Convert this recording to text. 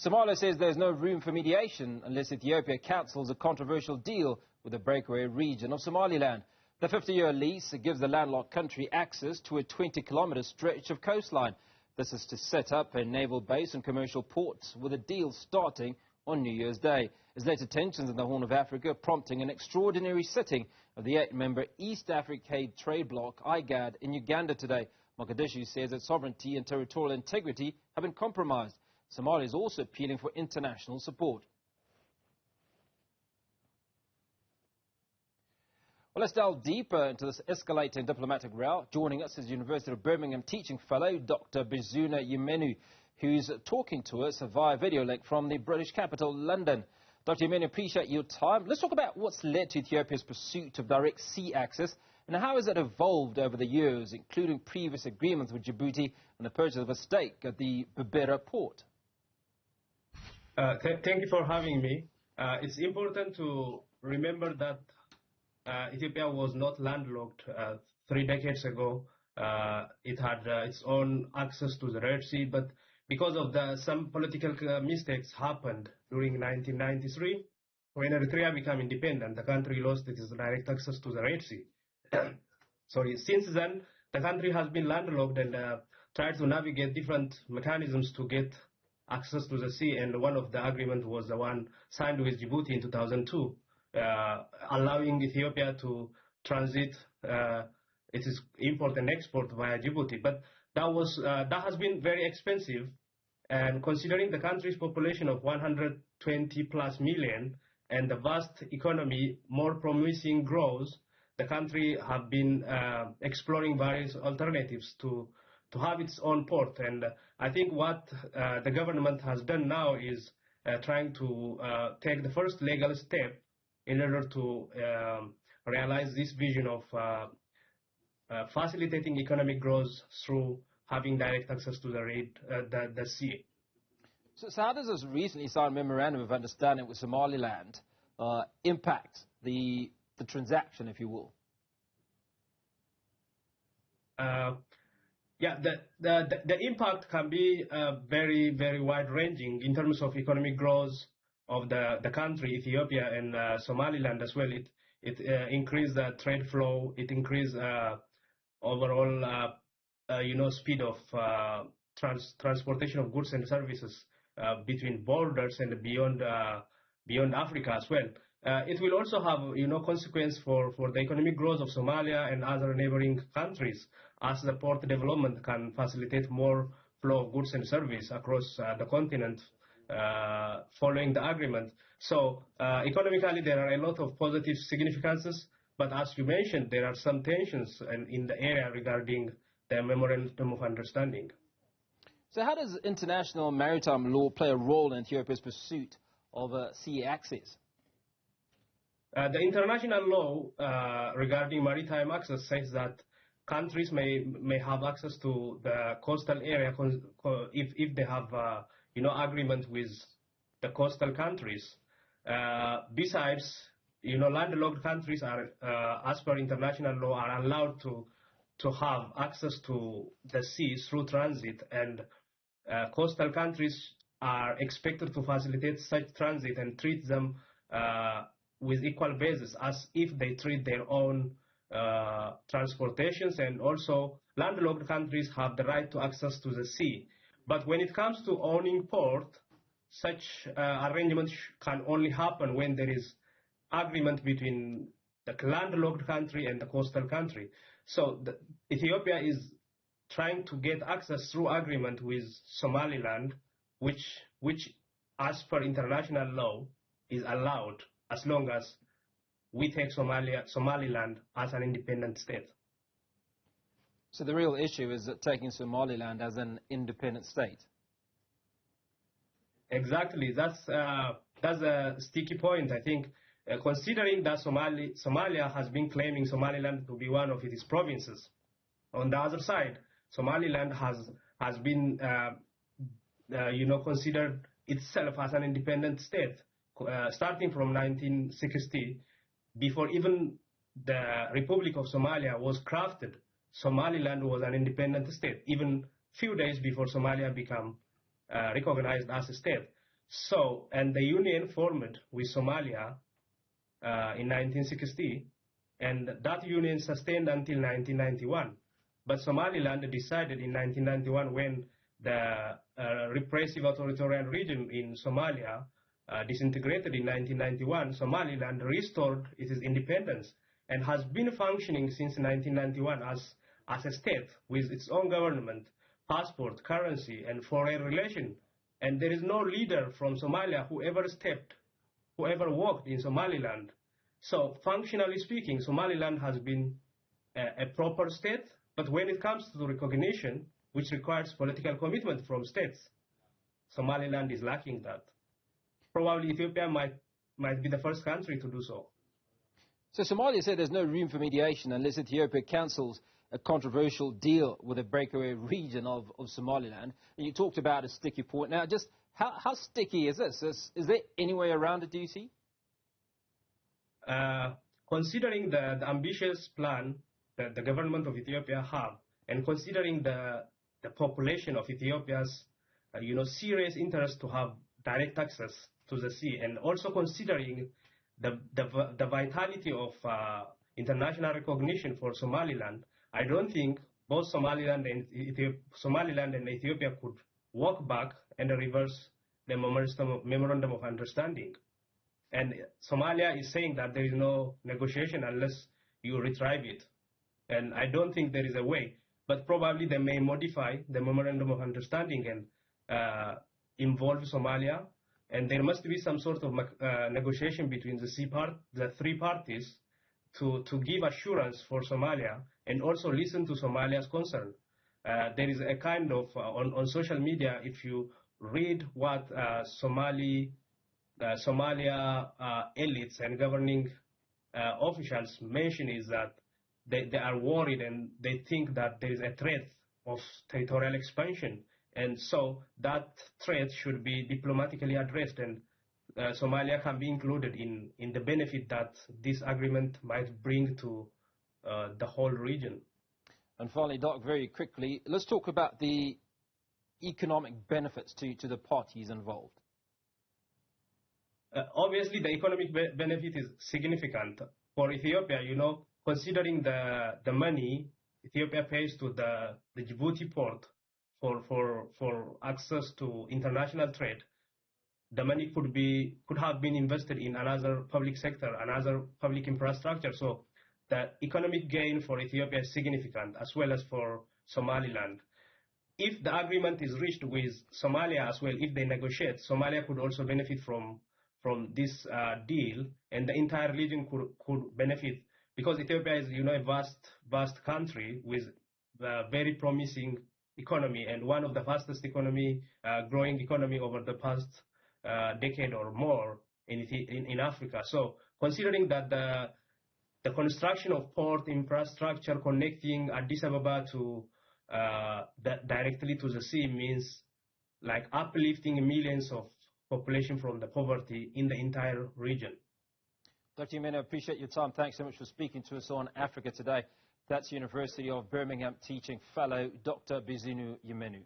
Somalia says there's no room for mediation unless Ethiopia cancels a controversial deal with the breakaway region of Somaliland. The 50-year lease gives the landlocked country access to a 20-kilometre stretch of coastline. This is to set up a naval base and commercial ports, with a deal starting on New Year's Day. There's later tensions in the Horn of Africa, prompting an extraordinary sitting of the 8-member East African Trade Bloc, IGAD, in Uganda today. Mogadishu says that sovereignty and territorial integrity have been compromised. Somalia is also appealing for international support. Well, let's delve deeper into this escalating diplomatic row. Joining us is University of Birmingham teaching fellow Dr. Bizuneh Yimenu, who's talking to us via video link from the British capital, London. Dr. Yimenu, appreciate your time. Let's talk about what's led to Ethiopia's pursuit of direct sea access and how has it evolved over the years, including previous agreements with Djibouti and the purchase of a stake at the Berbera port. Thank you for having me. It's important to remember that Ethiopia was not landlocked 3 decades ago. It had its own access to the Red Sea, but because of some political mistakes happened during 1993, when Eritrea became independent, the country lost its direct access to the Red Sea. Since then, the country has been landlocked and tried to navigate different mechanisms to get access to the sea, and one of the agreements was the one signed with Djibouti in 2002, allowing Ethiopia to transit its import and export via Djibouti. But that has been very expensive, and considering the country's population of 120 plus million and the vast economy, more promising growth, the country have been exploring various alternatives to have its own port. And I think what the government has done now is trying to take the first legal step in order to realize this vision of facilitating economic growth through having direct access to the sea. So how does this recently signed memorandum of understanding with Somaliland impact the transaction, if you will? The impact can be very, very wide-ranging in terms of economic growth of the country, Ethiopia and Somaliland as well. It increased the trade flow. It increased overall, speed of transportation of goods and services between borders and beyond Africa as well. It will also have, consequence for the economic growth of Somalia and other neighboring countries, as the port development can facilitate more flow of goods and service across the continent following the agreement. So economically, there are a lot of positive significances, but as you mentioned, there are some tensions in the area regarding the memorandum of understanding. So how does international maritime law play a role in Ethiopia's pursuit of sea access? The international law regarding maritime access says that countries may have access to the coastal area if they have agreement with the coastal countries. Besides, landlocked countries are, as per international law, are allowed to have access to the sea through transit, and coastal countries are expected to facilitate such transit and treat them with equal basis as if they treat their own transportations. And also, landlocked countries have the right to access to the sea. But when it comes to owning port, such arrangements can only happen when there is agreement between the landlocked country and the coastal country. So Ethiopia is trying to get access through agreement with Somaliland, which as per international law is allowed as long as we take Somaliland as an independent state. So the real issue is that taking Somaliland as an independent state. Exactly. That's a sticky point, I think, considering that Somalia has been claiming Somaliland to be one of its provinces. On the other side, Somaliland has been considered itself as an independent state, starting from 1960, before even the Republic of Somalia was crafted. Somaliland was an independent state, even few days before Somalia became recognized as a state. So, and the union formed with Somalia in 1960, and that union sustained until 1991. But Somaliland decided in 1991, when the repressive authoritarian regime in Somalia disintegrated in 1991, Somaliland restored its independence and has been functioning since 1991 as a state with its own government, passport, currency, and foreign relation. And there is no leader from Somalia who ever worked in Somaliland. So functionally speaking, Somaliland has been a proper state, but when it comes to the recognition, which requires political commitment from states, Somaliland is lacking that. Probably Ethiopia might be the first country to do so. So Somalia said there's no room for mediation unless Ethiopia cancels a controversial deal with a breakaway region of Somaliland. And you talked about a sticky point. Now, just how sticky is this? Is there any way around it, do you see? Considering the ambitious plan that the government of Ethiopia have, and considering the population of Ethiopia's serious interest to have direct access to the sea, and also considering the vitality of international recognition for Somaliland, I don't think both Somaliland and Ethiopia could walk back and reverse the memorandum of understanding. And Somalia is saying that there is no negotiation unless you retrieve it. And I don't think there is a way. But probably they may modify the memorandum of understanding and involve Somalia. And there must be some sort of negotiation between the three parties to give assurance for Somalia and also listen to Somalia's concern. There is a kind of, on social media, if you read what Somalia elites and governing officials mention, is that they are worried and they think that there is a threat of territorial expansion. And so that threat should be diplomatically addressed, and Somalia can be included in the benefit that this agreement might bring to the whole region. And finally, Doc, very quickly, let's talk about the economic benefits to the parties involved. Obviously, the economic benefit is significant. For Ethiopia, considering the money Ethiopia pays to the Djibouti port for access to international trade, the money could have been invested in another public sector, another public infrastructure. So the economic gain for Ethiopia is significant, as well as for Somaliland. If the agreement is reached with Somalia as well, if they negotiate, Somalia could also benefit from this deal, and the entire region could benefit, because Ethiopia is a vast country with a very promising economy, and one of the fastest growing economy over the past decade or more in Africa. So considering that the construction of port infrastructure connecting Addis Ababa to directly to the sea means like uplifting millions of population from the poverty in the entire region. Dr. Yimenu, I appreciate your time. Thanks so much for speaking to us on Africa Today. That's University of Birmingham teaching fellow Dr. Bizuneh Yimenu.